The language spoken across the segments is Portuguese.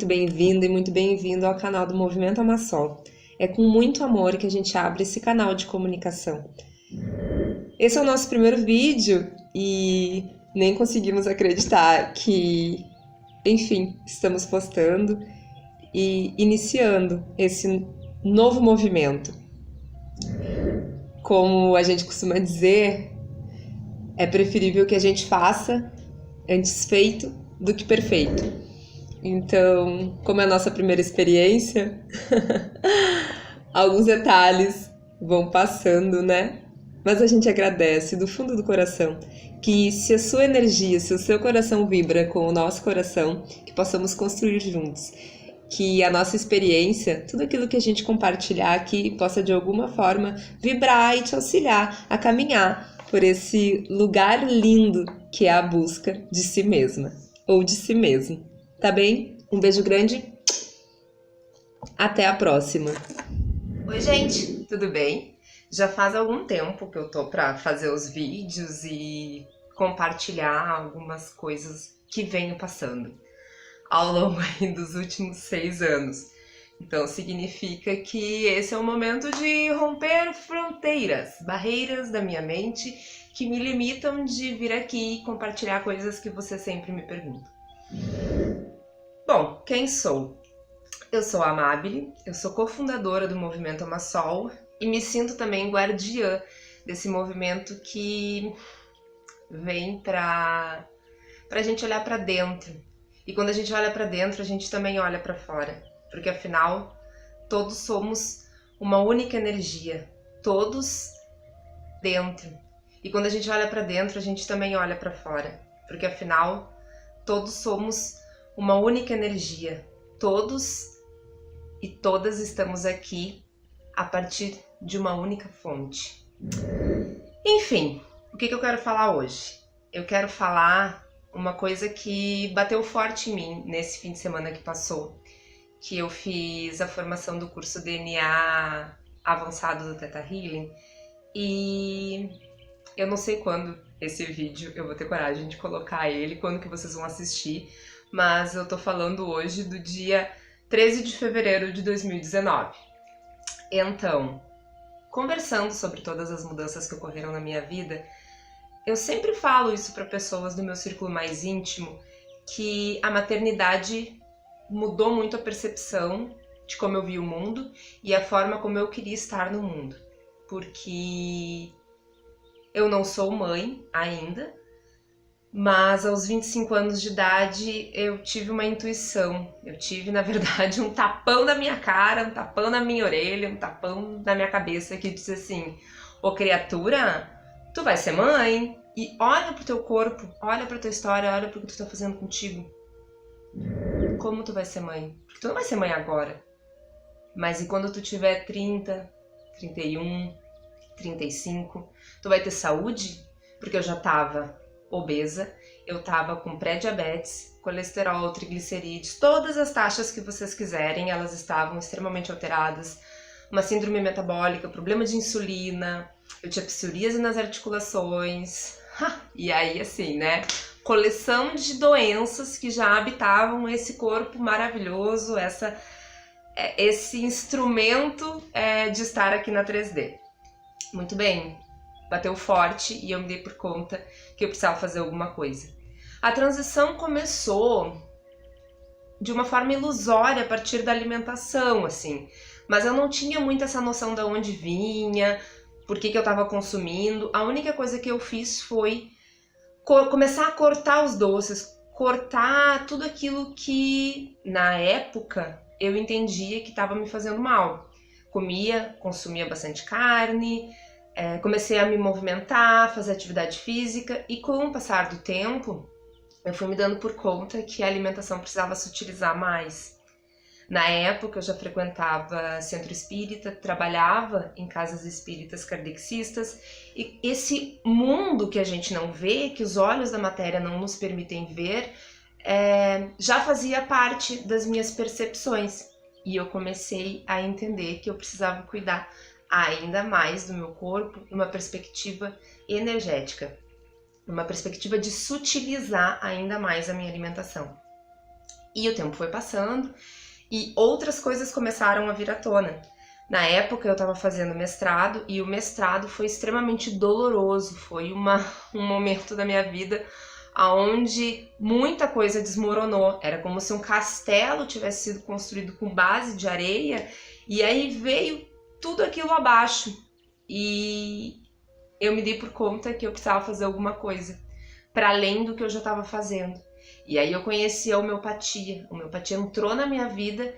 muito bem-vinda e muito bem-vindo ao canal do Movimento Amassol. É com muito amor que a gente abre esse canal de comunicação. Esse é o nosso primeiro vídeo e nem conseguimos acreditar que, enfim, estamos postando e iniciando esse novo movimento. Como a gente costuma dizer, é preferível que a gente faça antes feito do que perfeito. Então, como é a nossa primeira experiência, alguns detalhes vão passando, né? Mas a gente agradece do fundo do coração que se a sua energia, se o seu coração vibra com o nosso coração, que possamos construir juntos. Que a nossa experiência, tudo aquilo que a gente compartilhar aqui, possa de alguma forma vibrar e te auxiliar a caminhar por esse lugar lindo que é a busca de si mesma ou de si mesmo. Tá bem? Um beijo grande. Até a próxima. Oi, gente, tudo bem? Já faz algum tempo que eu tô pra fazer os vídeos e compartilhar algumas coisas que venho passando ao longo aí dos últimos 6 anos. Então significa que esse é o momento de romper fronteiras, barreiras da minha mente que me limitam de vir aqui e compartilhar coisas que você sempre me pergunta. Bom, quem sou? Eu sou a Amabile, eu sou cofundadora do Movimento Amassol e me sinto também guardiã desse movimento que vem pra gente olhar pra dentro. E quando a gente olha pra dentro, a gente também olha pra fora. Porque afinal, todos somos uma única energia. Todos dentro. E quando a gente olha pra dentro, a gente também olha pra fora. Porque afinal, todos somos uma única energia. Todos e todas estamos aqui a partir de uma única fonte. Enfim, o que eu quero falar hoje? Eu quero falar uma coisa que bateu forte em mim nesse fim de semana que passou, que eu fiz a formação do curso DNA avançado do Theta Healing e eu não sei quando esse vídeo eu vou ter coragem de colocar ele, quando que vocês vão assistir, mas eu tô falando hoje do dia 13 de fevereiro de 2019. Então, conversando sobre todas as mudanças que ocorreram na minha vida, eu sempre falo isso para pessoas do meu círculo mais íntimo, que a maternidade mudou muito a percepção de como eu vi o mundo e a forma como eu queria estar no mundo. Porque eu não sou mãe ainda, mas aos 25 anos de idade eu tive uma intuição. Eu tive, na verdade, um tapão na minha cara, um tapão na minha orelha, um tapão na minha cabeça que disse assim: ô criatura, tu vai ser mãe, e olha pro teu corpo, olha pra tua história, olha pro que tu tá fazendo contigo. Como tu vai ser mãe? Porque tu não vai ser mãe agora. Mas e quando tu tiver 30, 31, 35, tu vai ter saúde? Porque eu já tava obesa, eu tava com pré-diabetes, colesterol, triglicerídeos, todas as taxas que vocês quiserem, elas estavam extremamente alteradas. Uma síndrome metabólica, problema de insulina, eu tinha psoríase nas articulações, e aí assim, né, coleção de doenças que já habitavam esse corpo maravilhoso, esse instrumento de estar aqui na 3D. Muito bem, bateu forte e eu me dei por conta que eu precisava fazer alguma coisa. A transição começou de uma forma ilusória a partir da alimentação, assim, mas eu não tinha muito essa noção de onde vinha, por que eu estava consumindo. A única coisa que eu fiz foi começar a cortar os doces, cortar tudo aquilo que na época eu entendia que estava me fazendo mal. Consumia bastante carne, comecei a me movimentar, fazer atividade física e com o passar do tempo eu fui me dando por conta que a alimentação precisava se utilizar mais. Na época eu já frequentava centro espírita, trabalhava em casas espíritas kardexistas e esse mundo que a gente não vê, que os olhos da matéria não nos permitem ver, já fazia parte das minhas percepções. E eu comecei a entender que eu precisava cuidar ainda mais do meu corpo numa perspectiva energética, numa perspectiva de sutilizar ainda mais a minha alimentação. E o tempo foi passando e outras coisas começaram a vir à tona. Na época eu estava fazendo mestrado e o mestrado foi extremamente doloroso, foi um momento da minha vida onde muita coisa desmoronou. Era como se um castelo tivesse sido construído com base de areia e aí veio tudo aquilo abaixo. E eu me dei por conta que eu precisava fazer alguma coisa para além do que eu já estava fazendo. E aí eu conheci a homeopatia. A homeopatia entrou na minha vida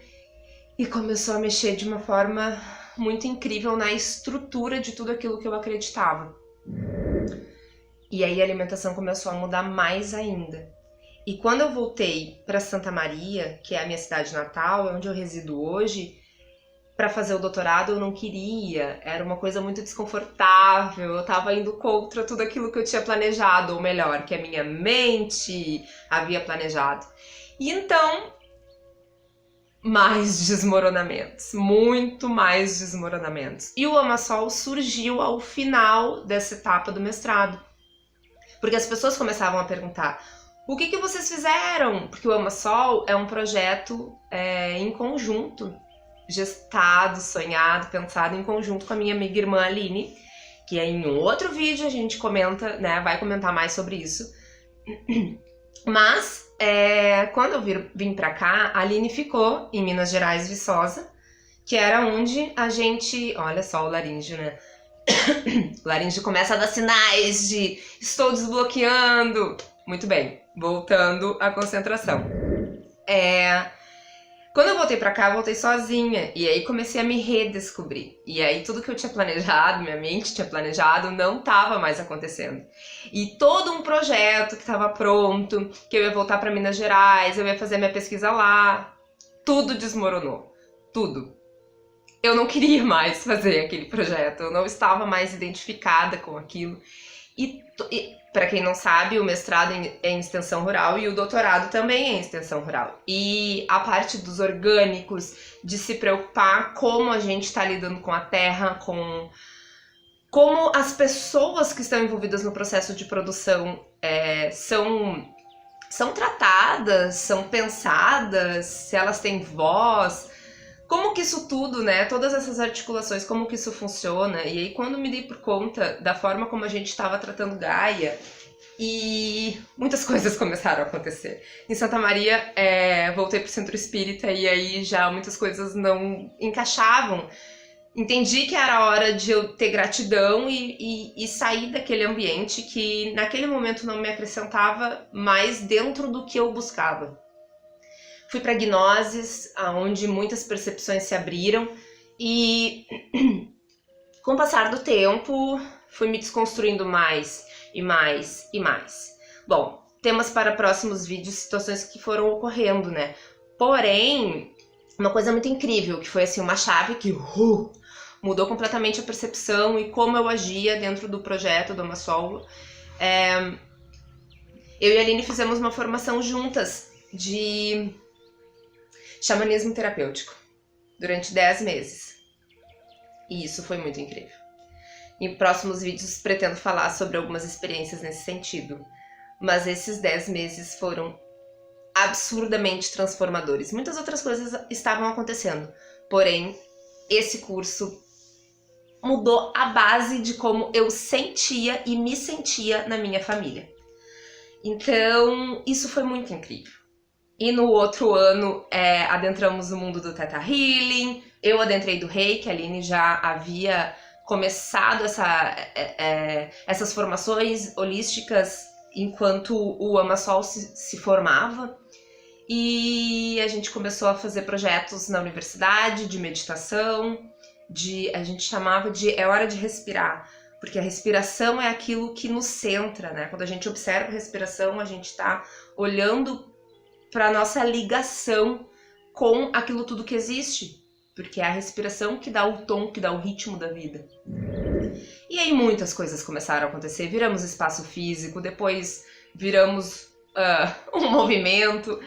e começou a mexer de uma forma muito incrível na estrutura de tudo aquilo que eu acreditava. E aí a alimentação começou a mudar mais ainda. E quando eu voltei para Santa Maria, que é a minha cidade natal, é onde eu resido hoje, para fazer o doutorado eu não queria, era uma coisa muito desconfortável, eu estava indo contra tudo aquilo que eu tinha planejado, ou melhor, que a minha mente havia planejado. E então, mais desmoronamentos, muito mais desmoronamentos. E o Amasol surgiu ao final dessa etapa do mestrado, porque as pessoas começavam a perguntar: o que vocês fizeram? Porque o Amasol é um projeto em conjunto, gestado, sonhado, pensado em conjunto com a minha amiga irmã Aline, que em um outro vídeo a gente comenta, né, vai comentar mais sobre isso. Mas quando eu vim pra cá, a Aline ficou em Minas Gerais, Viçosa, que era onde a gente... Olha só o laríngeo, né? O laríngeo começa a dar sinais de estou desbloqueando. Muito bem, voltando à concentração. Quando eu voltei pra cá, eu voltei sozinha. E aí comecei a me redescobrir. E aí tudo que eu tinha planejado, minha mente tinha planejado, não estava mais acontecendo. E todo um projeto que estava pronto, que eu ia voltar pra Minas Gerais, eu ia fazer minha pesquisa lá, tudo desmoronou. Tudo. Eu não queria mais fazer aquele projeto, eu não estava mais identificada com aquilo. E para quem não sabe, o mestrado é em extensão rural e o doutorado também é em extensão rural. E a parte dos orgânicos, de se preocupar como a gente está lidando com a terra, com como as pessoas que estão envolvidas no processo de produção são tratadas, são pensadas, se elas têm voz, como que isso tudo, né, todas essas articulações, como que isso funciona. E aí quando me dei por conta da forma como a gente estava tratando Gaia, e muitas coisas começaram a acontecer. Em Santa Maria, voltei pro centro espírita e aí já muitas coisas não encaixavam. Entendi que era hora de eu ter gratidão e sair daquele ambiente que naquele momento não me acrescentava mais dentro do que eu buscava. Fui para Gnoses, onde muitas percepções se abriram e com o passar do tempo fui me desconstruindo mais e mais e mais. Bom, temas para próximos vídeos, situações que foram ocorrendo, né? Porém, uma coisa muito incrível, que foi assim uma chave que mudou completamente a percepção e como eu agia dentro do projeto do Amasol. Eu e a Aline fizemos uma formação juntas de xamanismo terapêutico durante 10 meses. E isso foi muito incrível. Em próximos vídeos pretendo falar sobre algumas experiências nesse sentido. Mas esses 10 meses foram absurdamente transformadores. Muitas outras coisas estavam acontecendo. Porém, esse curso mudou a base de como eu sentia e me sentia na minha família. Então, isso foi muito incrível. E no outro ano, adentramos o mundo do Theta Healing, eu adentrei do Reiki, a Aline já havia começado essas formações holísticas enquanto o Amasol se formava. E a gente começou a fazer projetos na universidade de meditação, a gente chamava de é hora de respirar, porque a respiração é aquilo que nos centra, né? Quando a gente observa a respiração, a gente está olhando para nossa ligação com aquilo tudo que existe, porque é a respiração que dá o tom, que dá o ritmo da vida. E aí muitas coisas começaram a acontecer, viramos espaço físico, depois viramos um movimento,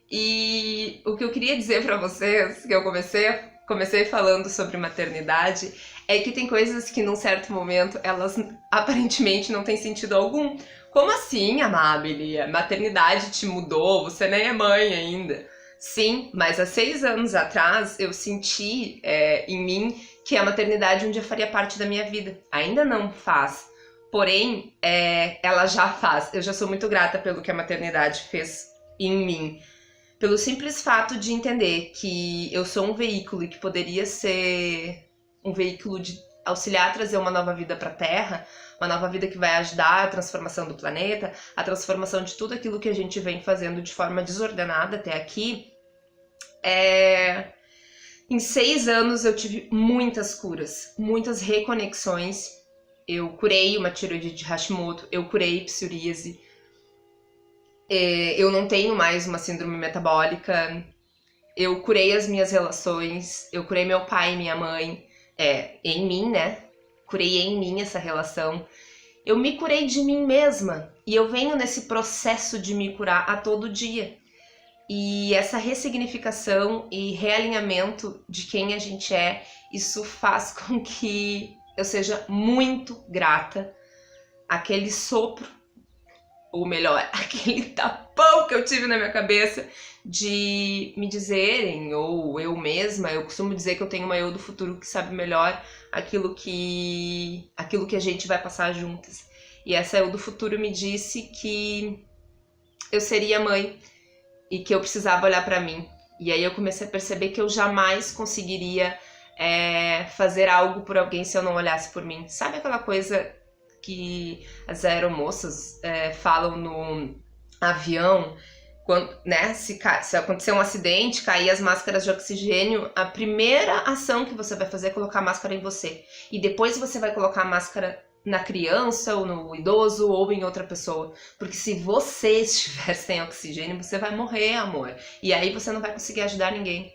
e o que eu queria dizer para vocês, que eu comecei falando sobre maternidade, é que tem coisas que num certo momento elas aparentemente não têm sentido algum. Como assim, Amabile? A maternidade te mudou, você nem é mãe ainda. Sim, mas há 6 anos atrás eu senti em mim que a maternidade um dia faria parte da minha vida. Ainda não faz, porém ela já faz. Eu já sou muito grata pelo que a maternidade fez em mim. Pelo simples fato de entender que eu sou um veículo e que poderia ser um veículo de auxiliar a trazer uma nova vida para a Terra, uma nova vida que vai ajudar a transformação do planeta, a transformação de tudo aquilo que a gente vem fazendo de forma desordenada até aqui. Em 6 anos eu tive muitas curas, muitas reconexões. Eu curei uma tireoide de Hashimoto, eu curei psoríase, eu não tenho mais uma síndrome metabólica, eu curei as minhas relações, eu curei meu pai e minha mãe, em mim, né? Curei em mim essa relação. Eu me curei de mim mesma e eu venho nesse processo de me curar a todo dia. E essa ressignificação e realinhamento de quem a gente é, isso faz com que eu seja muito grata àquele sopro, ou melhor, aquele tapão que eu tive na minha cabeça de me dizerem, ou eu mesma, eu costumo dizer que eu tenho uma eu do futuro que sabe melhor aquilo que a gente vai passar juntas. E essa eu do futuro me disse que eu seria mãe e que eu precisava olhar pra mim. E aí eu comecei a perceber que eu jamais conseguiria fazer algo por alguém se eu não olhasse por mim. Sabe aquela coisa que as aeromoças falam no avião, quando, né, se acontecer um acidente, cair as máscaras de oxigênio, a primeira ação que você vai fazer é colocar a máscara em você. E depois você vai colocar a máscara na criança, ou no idoso, ou em outra pessoa. Porque se você estiver sem oxigênio, você vai morrer, amor. E aí você não vai conseguir ajudar ninguém.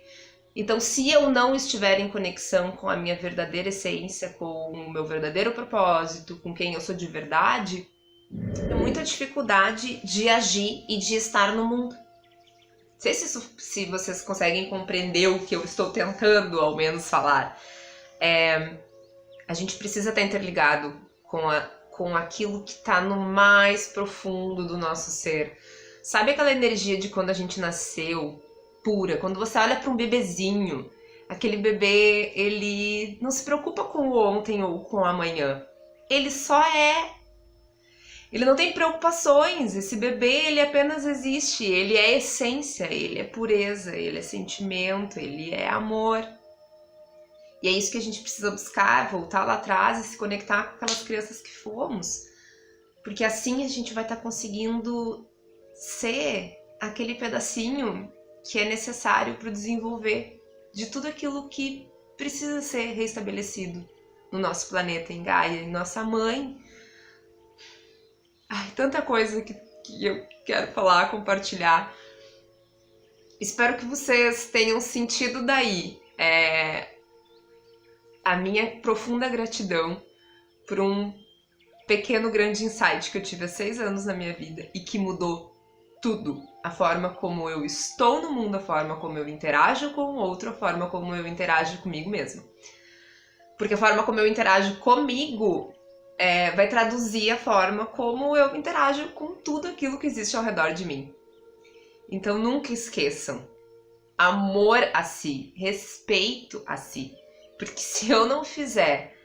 Então, se eu não estiver em conexão com a minha verdadeira essência, com o meu verdadeiro propósito, com quem eu sou de verdade, eu tenho muita dificuldade de agir e de estar no mundo. Não sei se vocês conseguem compreender o que eu estou tentando, ao menos, falar. A gente precisa estar interligado com aquilo que está no mais profundo do nosso ser. Sabe aquela energia de quando a gente nasceu, pura? Quando você olha para um bebezinho, aquele bebê, ele não se preocupa com o ontem ou com o amanhã. Ele só é. Ele não tem preocupações. Esse bebê, ele apenas existe. Ele é essência, ele é pureza, ele é sentimento, ele é amor. E é isso que a gente precisa buscar, voltar lá atrás e se conectar com aquelas crianças que fomos. Porque assim a gente vai estar conseguindo ser aquele pedacinho que é necessário para o desenvolver de tudo aquilo que precisa ser restabelecido no nosso planeta, em Gaia, em nossa mãe. Ai, tanta coisa que eu quero falar, compartilhar. Espero que vocês tenham sentido daí a minha profunda gratidão por um pequeno grande insight que eu tive há 6 anos na minha vida e que mudou tudo. A forma como eu estou no mundo, a forma como eu interajo com o outro, a forma como eu interajo comigo mesma. Porque a forma como eu interajo comigo vai traduzir a forma como eu interajo com tudo aquilo que existe ao redor de mim. Então nunca esqueçam, amor a si, respeito a si. Porque se eu não fizer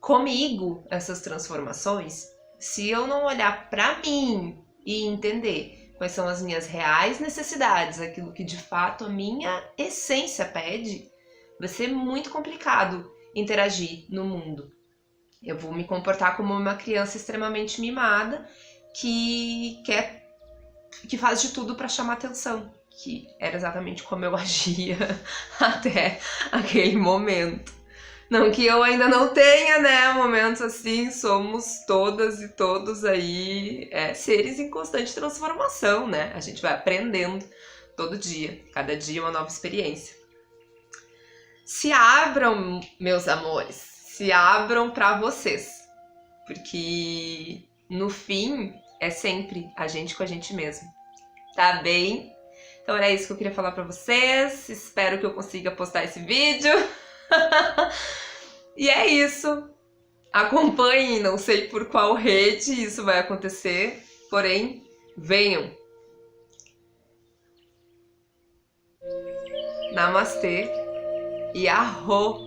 comigo essas transformações, se eu não olhar pra mim e entender quais são as minhas reais necessidades, aquilo que de fato a minha essência pede, vai ser muito complicado interagir no mundo. Eu vou me comportar como uma criança extremamente mimada que faz de tudo para chamar atenção, que era exatamente como eu agia até aquele momento. Não que eu ainda não tenha, né, momentos assim, somos todas e todos aí seres em constante transformação, né? A gente vai aprendendo todo dia, cada dia uma nova experiência. Se abram, meus amores, se abram para vocês, porque no fim é sempre a gente com a gente mesmo, tá bem? Então era isso que eu queria falar para vocês, espero que eu consiga postar esse vídeo. E é isso. Acompanhem, não sei por qual rede isso vai acontecer, porém, venham. Namastê e arro!